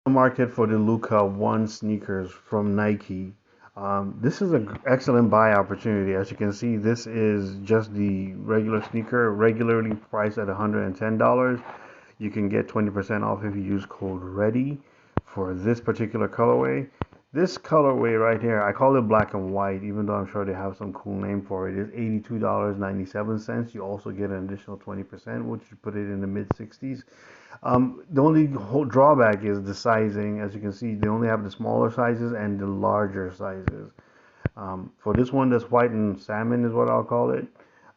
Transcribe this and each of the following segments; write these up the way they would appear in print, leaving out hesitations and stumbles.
Market for the Luka 1 sneakers from Nike. This is an excellent buy opportunity. As you can see, this is just the regular sneaker, regularly priced at $110. You can get 20% off if you use code READY for this particular colorway. This colorway right here, I call it black and white, even though I'm sure they have some cool name for it, is $82.97. You also get an additional 20%, which would put it in the mid 60s. The only whole drawback is the sizing. As you can see, they only have the smaller sizes and the larger sizes. For this one, that's white and salmon is what I'll call it.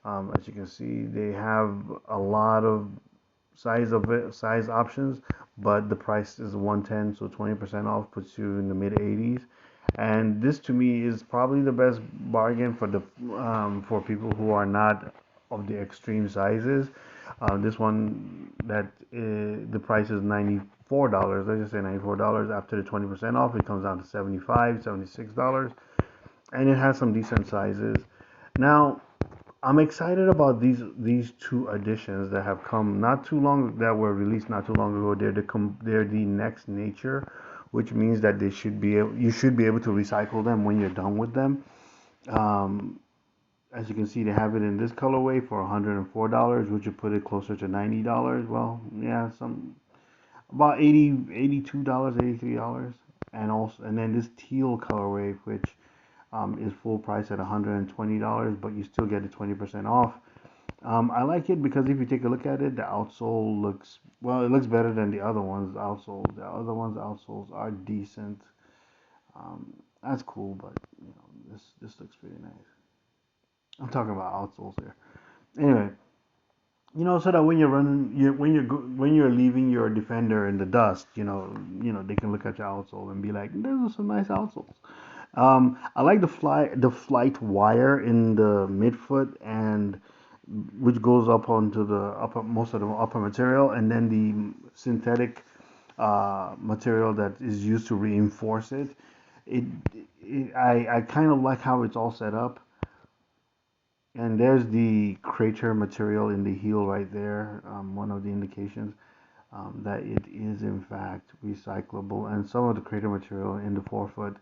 As you can see, they have a lot of size options, but the price is 110, so 20% off puts you in the mid 80s. And this to me is probably the best bargain for people who are not of the extreme sizes. This one the price is $94. Let's just say $94. After the 20% off, it comes down to 75, $76, and it has some decent sizes. Now, I'm excited about these two additions that have come not too long that were released not too long ago. They're the next nature, which means that you should be able to recycle them when you're done with them. Um, as you can see, they have it in this colorway for $104, which would put it closer to $90. Well, yeah, some about 80, $82, $83, and then this teal colorway, which is full price at $120, but you still get a 20% off. I like it because if you take a look at it, the outsole looks well. It looks better than the other ones. The other ones' outsoles are decent. That's cool, but this looks pretty nice. I'm talking about outsoles here. Anyway, so that when you're running, when you're leaving your defender in the dust, they can look at your outsole and be like, "Those are some nice outsoles." I like the flight wire in the midfoot and which goes up onto the upper most of the upper material, and then the synthetic material that is used to reinforce it. It, I kind of like how it's all set up. And there's the crater material in the heel right there, one of the indications that it is in fact recyclable, and some of the crater material in the forefoot.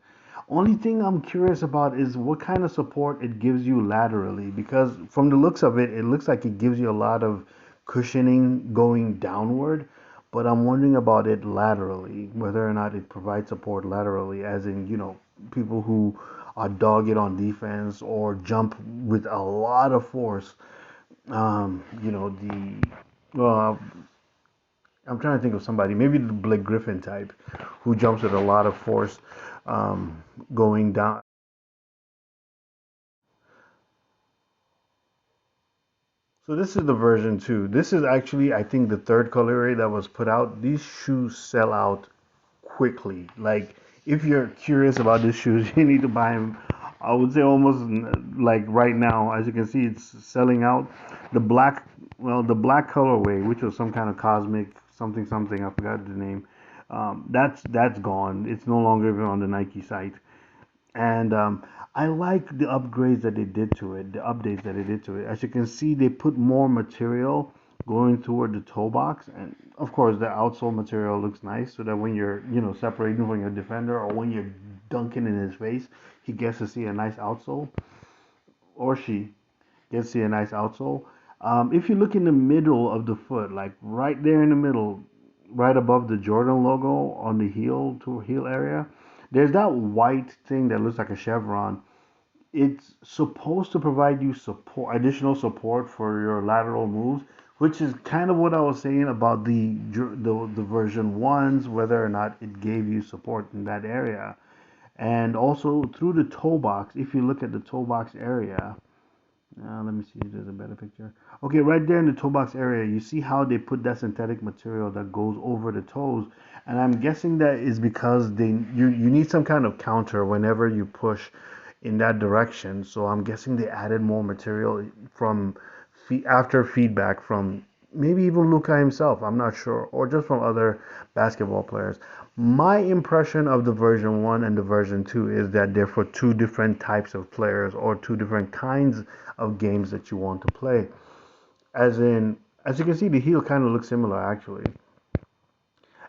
Only thing I'm curious about is what kind of support it gives you laterally, because from the looks of it, it looks like it gives you a lot of cushioning going downward, but I'm wondering about it laterally, whether or not it provides support laterally, as in, people who are dogged on defense or jump with a lot of force. Well, I'm trying to think of somebody, maybe the Blake Griffin type, who jumps with a lot of force, going down. So this is the version 2. This is actually, I think, the third colorway that was put out. These shoes sell out quickly. Like, if you're curious about these shoes, you need to buy them. I would say almost like right now. As you can see, it's selling out. The black, the black colorway, which was some kind of cosmic something something, I forgot the name. That's gone. It's no longer even on the Nike site. And I like the upgrades that they did to it, the updates that they did to it. As you can see, they put more material going toward the toe box, and of course, the outsole material looks nice, so that when you're, separating from your defender or when you're dunking in his face, he gets to see a nice outsole, or she gets to see a nice outsole. If you look in the middle of the foot, like right there in the middle, right above the Jordan logo on the heel to heel area, there's that white thing that looks like a chevron. It's supposed to provide you additional support for your lateral moves, which is kind of what I was saying about the version ones, whether or not it gave you support in that area. And also through the toe box, if you look at the toe box area, let me see if there's a better picture. Okay, right there in the toe box area, you see how they put that synthetic material that goes over the toes, and I'm guessing that is because you need some kind of counter whenever you push in that direction. So I'm guessing they added more material from after feedback from maybe even Luka himself. I'm not sure, or just from other basketball players. My impression of the version 1 and the version 2 is that they're for two different types of players or two different kinds of games that you want to play. As you can see, the heel kind of looks similar actually.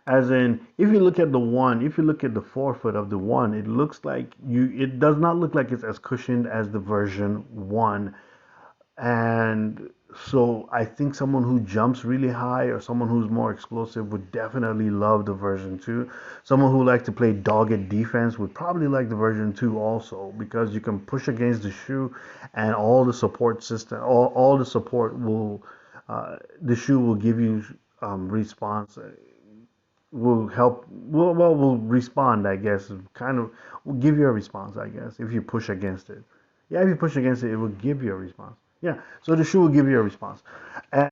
As in, if you look at the one, if you look at the forefoot of the one, it looks like it does not look like it's as cushioned as the version one. And so I think someone who jumps really high or someone who's more explosive would definitely love the version 2. Someone who likes to play dogged defense would probably like the version 2 also, because you can push against the shoe and all the support system, all the support will, the shoe will give you response, will help, will respond, I guess, kind of, will give you a response, I guess, if you push against it. Yeah, if you push against it, it will give you a response. Yeah, so the shoe will give you a response. And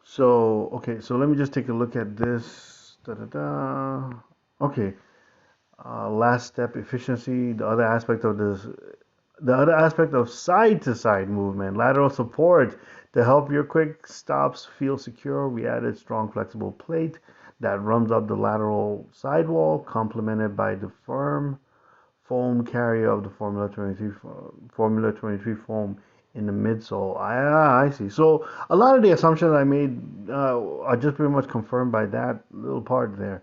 so, okay, so let me just take a look at this. Da, da, da. Okay, last step, efficiency. The other aspect of side to side movement, lateral support to help your quick stops feel secure. We added strong flexible plate that runs up the lateral sidewall, complemented by the firm foam carrier of the Formula 23 foam in the midsole. I see. So a lot of the assumptions I made are just pretty much confirmed by that little part there.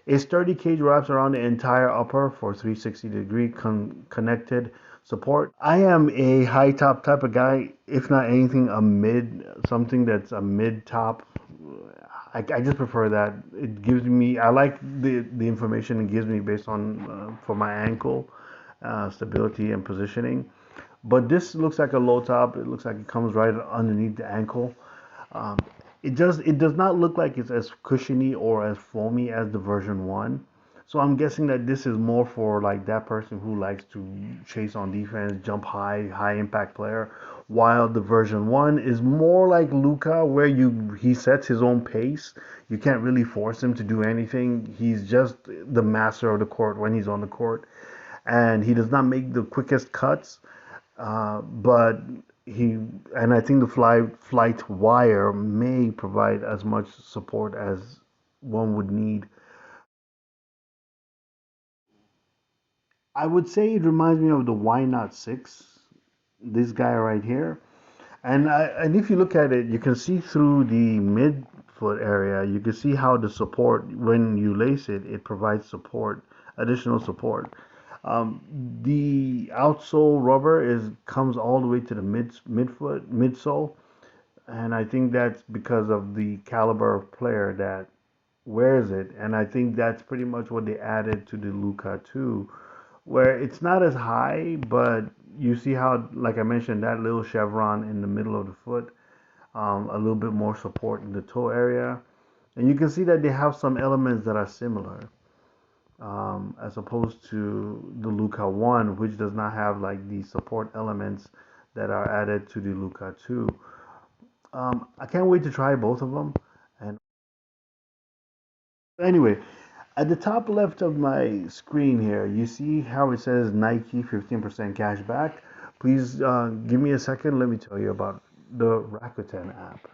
A sturdy cage wraps around the entire upper for 360-degree connected support. I am a high top type of guy, if not anything, something that's a mid top. I just prefer that. It gives me, I like the information it gives me based on, for my ankle, stability and positioning. But this looks like a low top. It looks like it comes right underneath the ankle. Um, it does not look like it's as cushiony or as foamy as the version one. So I'm guessing that this is more for like that person who likes to chase on defense, jump high, high impact player. While the version one is more like Luka, where he sets his own pace. You can't really force him to do anything. He's just the master of the court when he's on the court, and he does not make the quickest cuts. But he and I think the flight wire may provide as much support as one would need. I would say it reminds me of the Why Not Six. This guy right here, and if you look at it, you can see through the midfoot area. You can see how the support, when you lace it, it provides support, additional support. The outsole rubber is comes all the way to the midsole, and I think that's because of the caliber of player that wears it, and I think that's pretty much what they added to the Luka too, where it's not as high, but you see how, like I mentioned, that little chevron in the middle of the foot, a little bit more support in the toe area, and you can see that they have some elements that are similar, as opposed to the Luka 1, which does not have like the support elements that are added to the Luka 2. I can't wait to try both of them. And anyway, at the top left of my screen here, you see how it says Nike 15% cash back. Please give me a second. Let me tell you about the Rakuten app.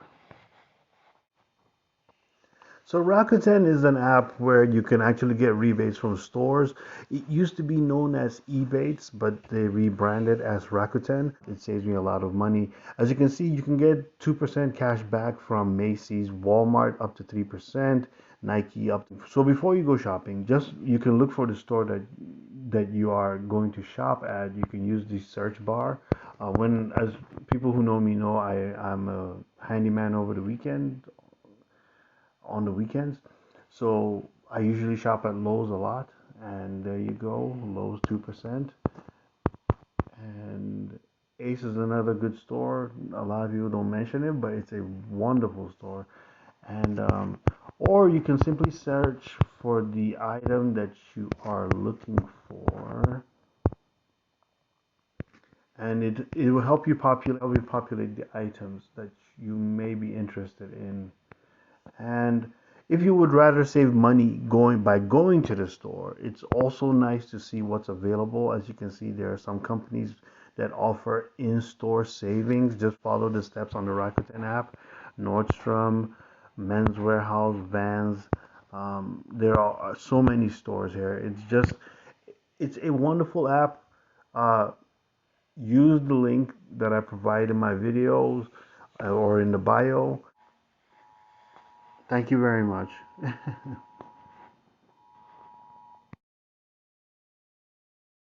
So Rakuten is an app where you can actually get rebates from stores. It used to be known as Ebates, but they rebranded as Rakuten. It saves me a lot of money. As you can see, you can get 2% cash back from Macy's, Walmart up to 3%, Nike up to. So before you go shopping, just you can look for the store that you are going to shop at. You can use the search bar. When as people who know me know, I'm a handyman over the weekend on the weekends. So I usually shop at Lowe's a lot, and there you go, Lowe's 2%. And Ace is another good store. A lot of people don't mention it, but it's a wonderful store. And or you can simply search for the item that you are looking for, and it will help you populate the items that you may be interested in. And if you would rather save money going to the store, it's also nice to see what's available. As you can see, there are some companies that offer in-store savings. Just follow the steps on the Rakuten app. Nordstrom, Men's Warehouse, Vans. There are so many stores here. It's a wonderful app. Uh, Use the link that I provide in my videos or in the bio. Thank you very much.